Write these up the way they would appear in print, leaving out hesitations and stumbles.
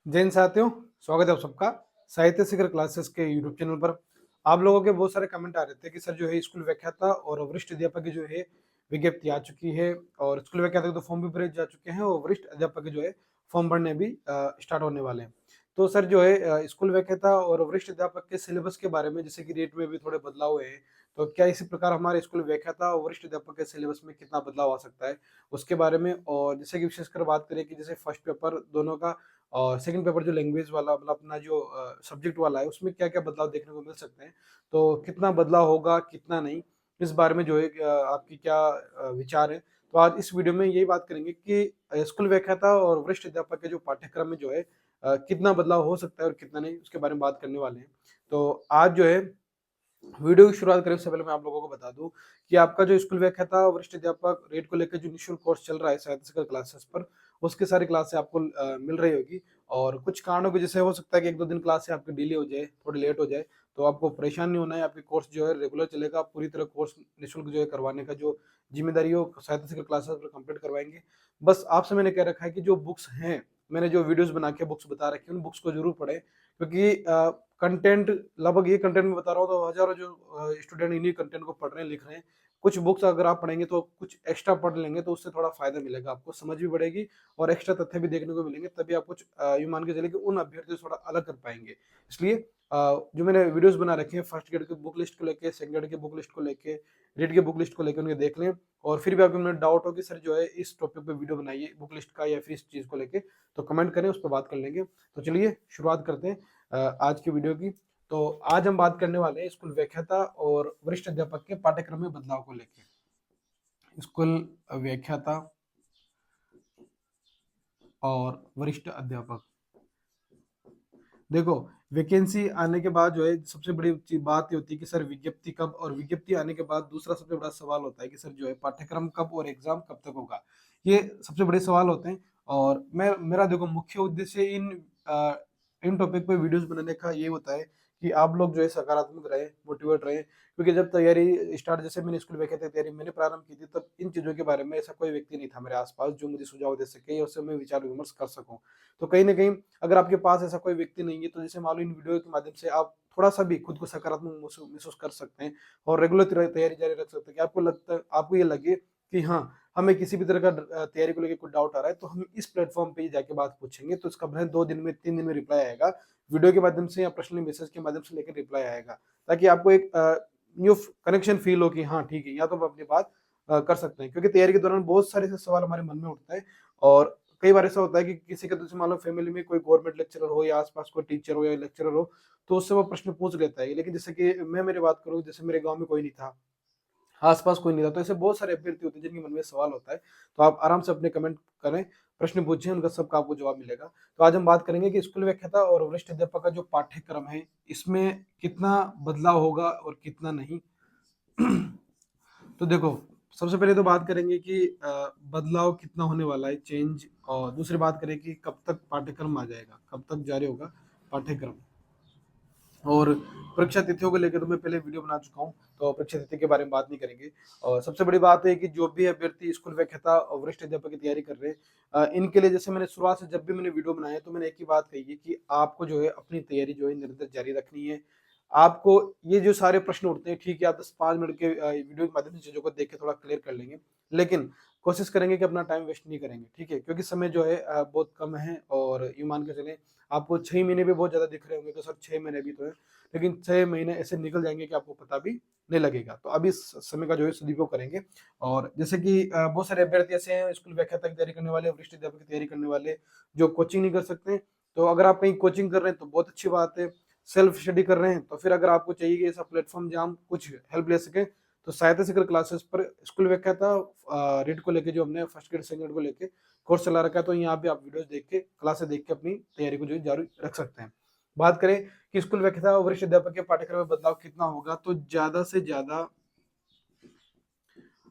जय हिंद साथियों, स्वागत है आप सबका साहित्य शिखर क्लासेस के यूट्यूब चैनल पर। आप लोगों के बहुत सारे कमेंट आ रहे थे कि सर जो है स्कूल व्याख्याता और वरिष्ठ अध्यापक की जो है विज्ञप्ति आ चुकी है और स्कूल व्याख्याता के तो फॉर्म भी भरे जा चुके हैं और वरिष्ठ अध्यापक के जो है फॉर्म भरने भी स्टार्ट होने वाले हैं। तो सर जो है स्कूल व्याख्याता और वरिष्ठ अध्यापक के सिलेबस के बारे में जैसे कि रेट में भी थोड़े बदलाव हुए हैं, तो क्या इसी प्रकार हमारे स्कूल व्याख्याता और वरिष्ठ अध्यापक के सिलेबस में कितना बदलाव आ सकता है उसके बारे में। और जैसे कि विशेषकर बात करें कि जैसे फर्स्ट पेपर दोनों का और सेकंड पेपर जो लैंग्वेज वाला मतलब अपना जो सब्जेक्ट वाला है उसमें क्या-क्या बदलाव देखने को मिल सकते हैं। तो कितना बदलाव होगा, कितना नहीं, इस बारे में जो है आपकी क्या विचार है? तो आज इस वीडियो में यही बात करेंगे कि स्कूल व्याख्याता और वरिष्ठ अध्यापक के जो पाठ्यक्रम में जो है कितना बदलाव हो सकता है और कितना नहीं, उसके बारे में बात करने वाले हैं। तो आज जो है वीडियो की शुरुआत करें उससे पहले मैं आप लोगों को बता दूं कि आपका जो स्कूल व्याख्याता वरिष्ठ अध्यापक रेट को लेकर जो निःशुल्क कोर्स चल रहा है साहित्य क्लासेस पर, उसकी सारी क्लासें आपको मिल रही होगी। और कुछ कारणों की वजह से हो सकता है कि 1-2 दिन क्लासें आपकी डिले हो जाए, थोड़ी लेट हो जाए, तो आपको परेशान नहीं होना है। आपकी कोर्स जो है रेगुलर चलेगा। आप पूरी तरह कोर्स निःशुल्क जो है करवाने का जो जिम्मेदारी हो साहित्य क्लासेस पर कंप्लीट करवाएंगे। बस आपसे मैंने कह रखा है कि जो बुक्स हैं, मैंने जो वीडियोस बना के बुक्स बता रखी है, उन बुक्स को जरूर पढ़ें, क्योंकि कंटेंट लगभग ये कंटेंट मैं बता रहा हूँ तो हजारों जो स्टूडेंट इन्हीं कंटेंट को पढ़ रहे हैं, लिख रहे हैं। कुछ बुक्स अगर आप पढ़ेंगे तो कुछ एक्स्ट्रा पढ़ लेंगे तो उससे थोड़ा फायदा मिलेगा, आपको समझ भी बढ़ेगी और एक्स्ट्रा तथ्य भी देखने को मिलेंगे। तभी आप कुछ यूँ मान के चलिए कि उन अभ्यर्थियों से थोड़ा अलग कर पाएँगे। इसलिए जो मैंने वीडियोज़ बना रखे हैं फर्स्ट ग्रेड की बुक लिस्ट को लेके, सेकंड ग्रेड की बुक लिस्ट को लेके, रीड की बुक लिस्ट को लेके उन्हें देख लें। और फिर भी आपके मन में डाउट हो कि सर जो है इस टॉपिक पे वीडियो बनाइए बुक लिस्ट का या फिर इस चीज़ को लेके, तो कमेंट करें, उस पर बात कर लेंगे। तो चलिए शुरुआत करते हैं आज की वीडियो की। तो आज हम बात करने वाले हैं स्कूल व्याख्याता और वरिष्ठ अध्यापक के पाठ्यक्रम में बदलाव को लेकर। स्कूल व्याख्याता और वरिष्ठ अध्यापक, देखो, वैकेंसी आने के बाद जो है सबसे बड़ी बात ये होती है कि सर विज्ञप्ति कब, और विज्ञप्ति आने के बाद दूसरा सबसे बड़ा सवाल होता है कि सर जो है पाठ्यक्रम कब और एग्जाम कब तक होगा। ये सबसे बड़े सवाल होते हैं। और मैं मेरा देखो मुख्य उद्देश्य इन टॉपिक पे वीडियोस बनाने का ये होता है कि आप लोग जो है सकारात्मक रहे, मोटिवेट रहे, क्योंकि जब तैयारी स्टार्ट, जैसे मैंने स्कूल व्याख्याता की तैयारी मैंने प्रारंभ की थी, तब इन चीज़ों के बारे में ऐसा कोई व्यक्ति नहीं था मेरे आसपास जो मुझे सुझाव दे सके या उससे मैं विचार विमर्श कर सकूं। तो कहीं ना कहीं अगर आपके पास ऐसा कोई व्यक्ति नहीं है, तो जैसे मान लो इन वीडियो के माध्यम से आप थोड़ा सा भी खुद को सकारात्मक महसूस कर सकते हैं और रेगुलर तैयारी जारी रख सकते हैं कि आपको ये लगे कि हाँ, हमें किसी भी तरह का तैयारी को लेकर कोई डाउट आ रहा है तो हम इस प्लेटफॉर्म पे ही जाके बात पूछेंगे, तो इसका भले 2 दिन में 3 दिन में रिप्लाई आएगा, वीडियो के माध्यम से या पर्सनल मैसेज के माध्यम से लेकर रिप्लाई आएगा, ताकि आपको एक न्यू कनेक्शन फील हो कि हाँ ठीक है, या तो हम अपनी बात कर सकते हैं। क्योंकि तैयारी के दौरान बहुत सारे ऐसे सवाल हमारे मन में उठते हैं और कई बार ऐसा होता है कि किसी का, जैसे मान लो फैमिली में कोई गवर्नमेंट लेक्चरर हो या आसपास कोई टीचर हो या लेक्चरर हो, तो उससे वो प्रश्न पूछ लेता है। लेकिन जैसे कि मैं मेरी बात करूँ, जैसे मेरे गांव में कोई नहीं था, आस-पास कोई नहीं था, तो ऐसे बहुत सारे अभ्यर्थी होते हैं जिनके मन में सवाल होता है। तो आप आराम से अपने कमेंट करें, प्रश्न पूछें, उनका सबका आपको जवाब मिलेगा। तो आज हम बात करेंगे कि स्कूल व्याख्याता और वरिष्ठ अध्यापक का जो पाठ्यक्रम है, इसमें कितना बदलाव होगा और कितना नहीं। तो देखो, सबसे पहले तो बात करेंगे कि बदलाव कितना होने वाला है, चेंज, और दूसरी बात करें कि कब तक पाठ्यक्रम आ जाएगा, कब तक जारी होगा पाठ्यक्रम। और परीक्षा तिथियों को लेकर तो मैं पहले वीडियो बना चुका हूँ, तो परीक्षा तिथि के बारे में बात नहीं करेंगे। और सबसे बड़ी बात है कि जो भी अभ्यर्थी स्कूल व्याख्याता और वरिष्ठ अध्यापक की तैयारी कर रहे हैं, इनके लिए जैसे मैंने शुरुआत से जब भी मैंने वीडियो बनाया तो मैंने एक ही बात कही है कि आपको जो है अपनी तैयारी जो है निरंतर जारी रखनी है। आपको ये जो सारे प्रश्न उठते हैं, ठीक है, आप 10-5 मिनट के वीडियो के माध्यम से चीज़ों को देख के थोड़ा क्लियर कर लेंगे। लेकिन कोशिश करेंगे कि अपना टाइम वेस्ट नहीं करेंगे, ठीक है? क्योंकि समय जो है बहुत कम है और यूँ मान के चलें, आपको 6 महीने भी बहुत ज़्यादा दिख रहे होंगे, तो सर 6 महीने भी तो है, लेकिन 6 महीने ऐसे निकल जाएँगे कि आपको पता भी नहीं लगेगा। तो अभी इस समय का जो है सदुपयोग करेंगे। और जैसे कि बहुत सारे अभ्यर्थी ऐसे हैं स्कूल व्याख्याता की तैयारी करने वाले, वरिष्ठ अध्यापक की तैयारी करने वाले, जो कोचिंग नहीं कर सकते। तो अगर आप कहीं कोचिंग कर रहे हैं तो बहुत अच्छी बात है। सेल्फ स्टडी कर रहे हैं तो फिर अगर आपको चाहिए कि ऐसा प्लेटफ़ॉर्म जहाँ हम कुछ हेल्प ले सकें, तो साहित्य शिखर क्लासेस पर स्कूल व्याख्याता रीड को लेके जो हमने फर्स्ट ग्रेड, सेकंड ग्रेड को लेके कोर्स चला रखा है, तो यहाँ पे आप वीडियोज़ देख के, क्लासेस देख के अपनी तैयारी को जो है जारी रख सकते हैं। बात करें कि स्कूल व्याख्याता और वरिष्ठ अध्यापक के पाठ्यक्रम में बदलाव कितना होगा, तो ज़्यादा से ज़्यादा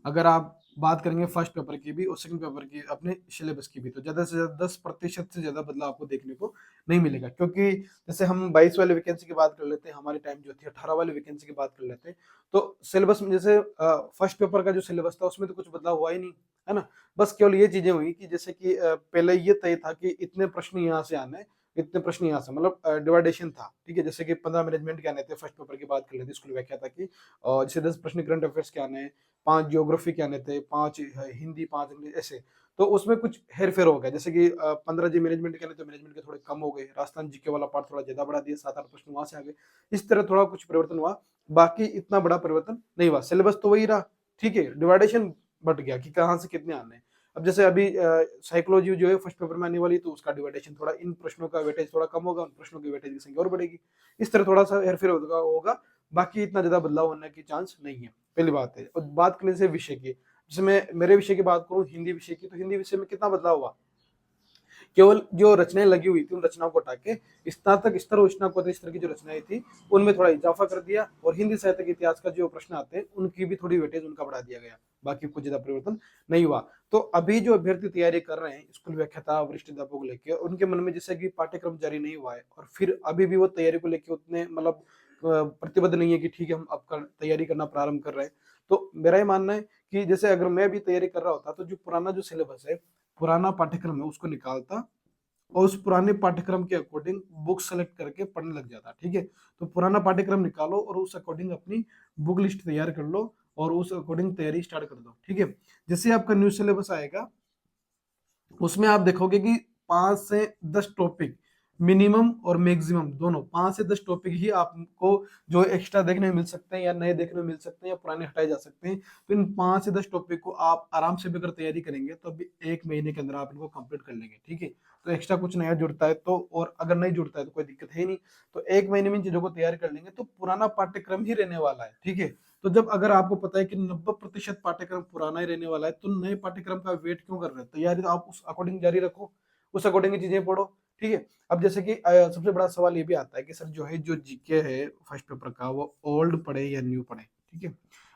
अगर आप बात करेंगे फर्स्ट पेपर की भी और सेकंड पेपर की, अपने सिलेबस की भी, तो ज़्यादा से ज़्यादा 10% से ज़्यादा बदलाव आपको देखने को नहीं मिलेगा। क्योंकि जैसे हम 22 वाले वैकेंसी की बात कर लेते हैं, हमारी टाइम जो थी 18 वाली वैकेंसी की बात कर लेते हैं, तो सिलेबस में जैसे फर्स्ट पेपर का जो सिलेबस था उसमें तो कुछ बदलाव हुआ ही नहीं, है ना? बस केवल ये चीज़ें हुई कि जैसे कि पहले ये तय था कि इतने प्रश्न यहाँ से आने हैं, इतने प्रश्न यहाँ से, मतलब डिवाइडेशन था, ठीक है। जैसे कि 15 मैनेजमेंट के आने थे, फर्स्ट पेपर की बात कर लेते स्कूल व्याख्या था कि, और जैसे 10 प्रश्न करंट अफेयर्स के आने हैं, 5 ज्योग्राफी के आने थे, 5 हिंदी, 5 इंग्लिश, ऐसे। तो उसमें कुछ हेर-फेर हो गया, जैसे कि 15 जी मैनेजमेंट के आने तो मैनेजमेंट के थोड़े कम हो गए, राजस्थान जीके वाला पार्ट थोड़ा ज़्यादा बढ़ा दिया, 7-8 प्रश्न वहाँ से आ गए। इस तरह थोड़ा कुछ परिवर्तन हुआ, बाकी इतना बड़ा परिवर्तन नहीं हुआ, सिलेबस तो वही रहा, ठीक है, डिवाइडेशन बँट गया कि कहाँ से कितने आने हैं। अब जैसे अभी साइकोलॉजी जो है फर्स्ट पेपर में आने वाली है, तो उसका डिवाइडेशन थोड़ा, इन प्रश्नों का वेटेज थोड़ा कम होगा, उन प्रश्नों की वेटेज की संख्या और बढ़ेगी। इस तरह थोड़ा-सा हेर-फेर होगा, बाकी इतना ज़्यादा बदलाव होने की चांस नहीं है, पहली बात है। और बात करने से विषय की, जैसे मैं मेरे विषय की बात करूँ, हिंदी विषय की, तो हिंदी विषय में कितना बदलाव हुआ? केवल जो रचनाएं लगी हुई थी, उन रचनाओं को हटा के स्नातक स्तर और स्नातकोत्तर स्तर की जो रचनाएं थी, उनमें थोड़ा इजाफा कर दिया, और हिंदी साहित्य के इतिहास का जो प्रश्न आते हैं, उनकी भी थोड़ी वेटेज उनका बढ़ा दिया गया। बाकी कुछ ज्यादा परिवर्तन नहीं हुआ। तो अभी जो अभ्यर्थी तैयारी कर रहे हैं स्कूल व्याख्याता, वरिष्ठ अध्यापक को लेकर, उनके मन में जैसे कि पाठ्यक्रम जारी नहीं हुआ है, और फिर अभी भी वो तैयारी को लेकर उतने मतलब प्रतिबद्ध नहीं है कि ठीक है हम अब तैयारी करना प्रारंभ कर रहे हैं। तो मेरा ये मानना है कि जैसे अगर मैं भी तैयारी कर रहा होता, तो जो पुराना जो सिलेबस है, पुराना पाठ्यक्रम है, उसको निकालता और उस पुराने पाठ्यक्रम के अकॉर्डिंग बुक सेलेक्ट करके पढ़ने लग जाता, ठीक है। तो पुराना पाठ्यक्रम निकालो और उस अकॉर्डिंग अपनी बुक लिस्ट तैयार कर लो, और उस अकॉर्डिंग तैयारी स्टार्ट कर दो, ठीक है। जैसे आपका न्यू सिलेबस आएगा, उसमें आप देखोगे कि 5 से 10 टॉपिक मिनिमम और मैक्सिमम दोनों, 5 से 10 टॉपिक ही आपको जो एक्स्ट्रा देखने में मिल सकते हैं, या नए देखने में मिल सकते हैं, या पुराने हटाए जा सकते हैं। तो इन 5 से 10 टॉपिक को आप आराम से भी अगर तैयारी करेंगे, तो अभी 1 महीने के अंदर आप इनको कंप्लीट कर लेंगे, ठीक है। तो एक्स्ट्रा कुछ नया जुड़ता है तो, और अगर नहीं जुड़ता है तो कोई दिक्कत है ही नहीं। तो 1 महीने में इन चीजों को तैयार कर लेंगे, तो पुराना पाठ्यक्रम ही रहने वाला है, ठीक है। तो जब अगर आपको पता है कि 90% पाठ्यक्रम पुराना ही रहने वाला है, तो नए पाठ्यक्रम का वेट क्यों कर रहे हैं? तैयारी तो आप उस अकॉर्डिंग जारी रखो, उस अकॉर्डिंग ही चीजें पढ़ो, ठीक है। अब जैसे कि सबसे बड़ा सवाल ये भी आता है कि सर जो है, जो जीके है फर्स्ट पेपर का, वो ओल्ड पढ़े या न्यू पढ़े, ठीक है।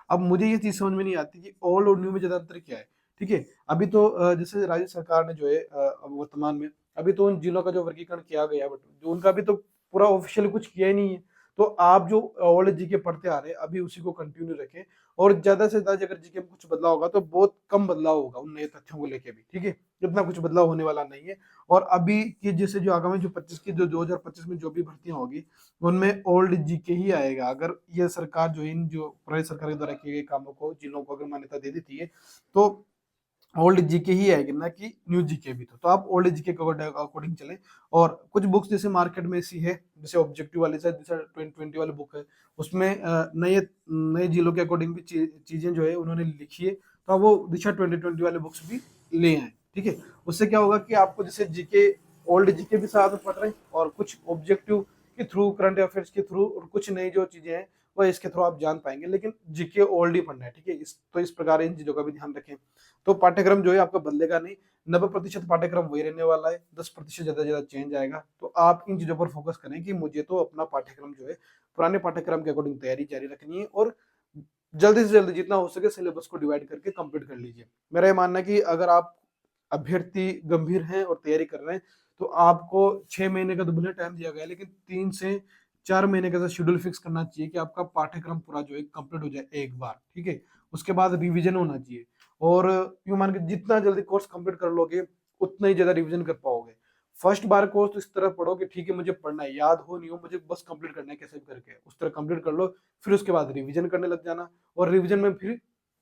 अब मुझे ये चीज समझ में नहीं आती कि ओल्ड और न्यू में ज्यादा अंतर क्या है, ठीक है। अभी तो जैसे राज्य सरकार ने जो है अब वर्तमान में, अभी तो उन जिलों का जो वर्गीकरण किया गया, बट जो उनका अभी तो पूरा ऑफिशियल कुछ किया ही नहीं है। तो आप जो ओल्ड जीके पढ़ते आ रहे हैं, अभी उसी को कंटिन्यू रखें, और ज्यादा से ज्यादा अगर जीके में कुछ बदलाव होगा, तो बहुत कम बदलाव होगा उन नए तथ्यों को लेके भी, ठीक है। इतना कुछ बदलाव होने वाला नहीं है। और अभी की जैसे जो आगामी जो 25 की, जो 2025 में जो भी भर्तियां होगी, उनमें ओल्ड जीके ही आएगा। अगर ये सरकार जो इन जो प्रदेश सरकार के द्वारा किए गए कामों को, जिलों को अगर मान्यता दे देती है, तो ओल्ड जीके ही आएगी, ना कि न्यू जीके भी। तो आप ओल्ड जीके के अकॉर्डिंग चले। और कुछ बुक्स जैसे मार्केट में ऐसी है, जैसे ऑब्जेक्टिव वाली से, जैसे 2020 वाली बुक है, उसमें नए नए जिलों के अकॉर्डिंग भी चीजें जो है उन्होंने लिखी है। तो आप वो दिशा 2020 वाले बुक्स भी ले आए, ठीक है। उससे क्या होगा कि आपको जैसे जीके, ओल्ड जीके भी साथ में पढ़ रहे हैं, और कुछ ऑब्जेक्टिव के थ्रू, करंट अफेयर्स के थ्रू, और कुछ नई जो चीजें हैं वो इसके थ्रू आप जान पाएंगे। लेकिन जीके ओल्ड ही पढ़ना है, ठीक है। इस प्रकार इन चीजों का भी ध्यान रखें। तो पाठ्यक्रम जो है आपका बदलेगा नहीं, 90% पाठ्यक्रम वही रहने वाला है, 10% ज्यादा ज्यादा चेंज आएगा। तो आप इन चीजों पर फोकस करें कि मुझे तो अपना पाठ्यक्रम जो है पुराने पाठ्यक्रम के अकॉर्डिंग तैयारी जारी रखनी है, और जल्दी से जल्दी जितना हो सके सिलेबस को डिवाइड करके कंप्लीट कर लीजिए। मेरा ये मानना है कि अगर आप अभ्यर्थी गंभीर हैं और तैयारी कर रहे हैं, तो आपको 6 महीने का तो भले टाइम दिया गया है, लेकिन 3 से 4 महीने का शेड्यूल फिक्स करना चाहिए कि आपका पाठ्यक्रम पूरा जो है कंप्लीट हो जाए एक बार, ठीक है। उसके बाद रिवीजन होना चाहिए, और यूं मान के जितना जल्दी कोर्स कंप्लीट कर लोगे, उतना ही ज्यादा रिवीजन कर पाओगे। फर्स्ट बार कोर्स तो इस तरह पढ़ो कि ठीक है, मुझे पढ़ना है, याद हो नहीं हो, मुझे बस कंप्लीट करना है कैसे भी करके, उस तरह कंप्लीट कर लो। फिर उसके बाद रिवीजन करने लग जाना, और रिवीजन में फिर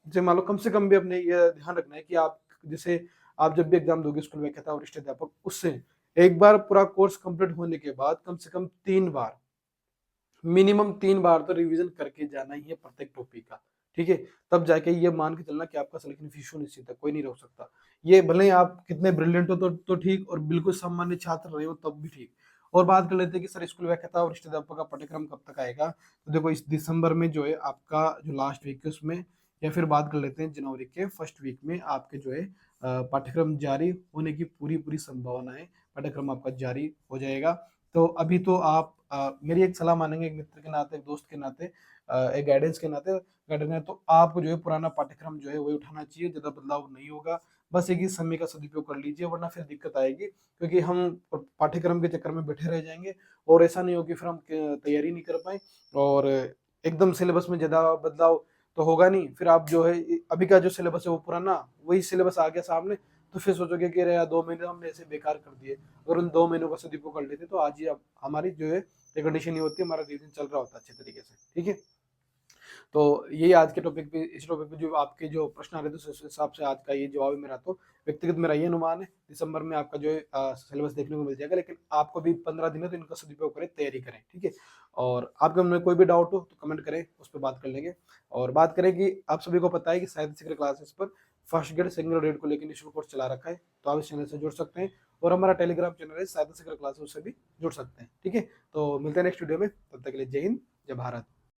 जैसे मान लो, कम से कम भी अपने ये ध्यान रखना है कि आप जैसे आप जब भी एग्जाम दोगे स्कूल में, कहता वरिष्ठ अध्यापक, उससे एक बार पूरा कोर्स कंप्लीट होने के बाद कम से कम 3 बार, मिनिमम 3 बार तो रिवीजन करके जाना ही है प्रत्येक टॉपिक का, ठीक है। तब जाके ये मान के चलना कि आपका सिलेक्शन इशू निश्चित है, कोई नहीं रोक सकता। ये भले ही आप कितने ब्रिलियंट हो तो ठीक, और बिल्कुल सामान्य छात्र रहे हो तब भी ठीक। और बात कर लेते हैं कि सर स्कूल व्याख्याता और वरिष्ठ अध्यापक का पाठ्यक्रम कब तक आएगा। तो देखो, इस दिसंबर में जो है आपका जो लास्ट वीक है उसमें, या फिर बात कर लेते हैं जनवरी के फर्स्ट वीक में, आपके जो है पाठ्यक्रम जारी होने की पूरी पूरी संभावना है। पाठ्यक्रम आपका जारी हो जाएगा। तो अभी तो आप मेरी एक सलाह मानेंगे, एक मित्र के नाते, एक दोस्त के नाते, एक गाइडेंस के नाते, गाइडेंस है, तो आपको जो है पुराना पाठ्यक्रम जो है वही उठाना चाहिए, ज्यादा बदलाव नहीं होगा। बस एक ही समय का सदुपयोग कर लीजिए, वरना फिर दिक्कत आएगी, क्योंकि हम पाठ्यक्रम के चक्कर में बैठे रह जाएंगे, और ऐसा नहीं हो कि फिर हम तैयारी नहीं कर पाए, और एकदम सिलेबस में ज्यादा बदलाव तो होगा नहीं। फिर आप जो है अभी का जो सिलेबस है वो पुराना, वही सिलेबस आ गया सामने, तो फिर सोचोगे कि अरे यार 2 महीने हमने ऐसे बेकार कर दिए, अगर उन 2 महीनों का सदुपयोग कर लेते तो आज ही हमारी जो है ये कंडीशन नहीं होती, हमारा रिवीजन चल रहा होता अच्छे तरीके से। ठीक है, तो यही आज के टॉपिक पे, इस टॉपिक पे जो आपके जो प्रश्न आ रहे थे उस हिसाब से आज का ये जवाब है मेरा। तो व्यक्तिगत मेरा ये अनुमान है दिसंबर में आपका जो है सिलेबस देखने को मिल जाएगा, लेकिन आपको भी 15 दिन है तो इनका सदुपयोग करें, तैयारी करें। ठीक है, और आपके मन में कोई भी डाउट हो तो कमेंट करें, उस पर बात कर लेंगे। और बात करें कि आप सभी को पता है कि साहित्य सीखर क्लासेस पर फर्स्ट ग्रेड सेकंड ग्रेड को लेकर निःशुल्क कोर्स चला रखा है, तो आप इस चैनल से जुड़ सकते हैं, और हमारा टेलीग्राम चैनल है साहित्य सीखर क्लासेस, उससे भी जुड़ सकते हैं। ठीक है, तो मिलते हैं नेक्स्ट वीडियो में, तब तक के लिए जय हिंद, जय भारत।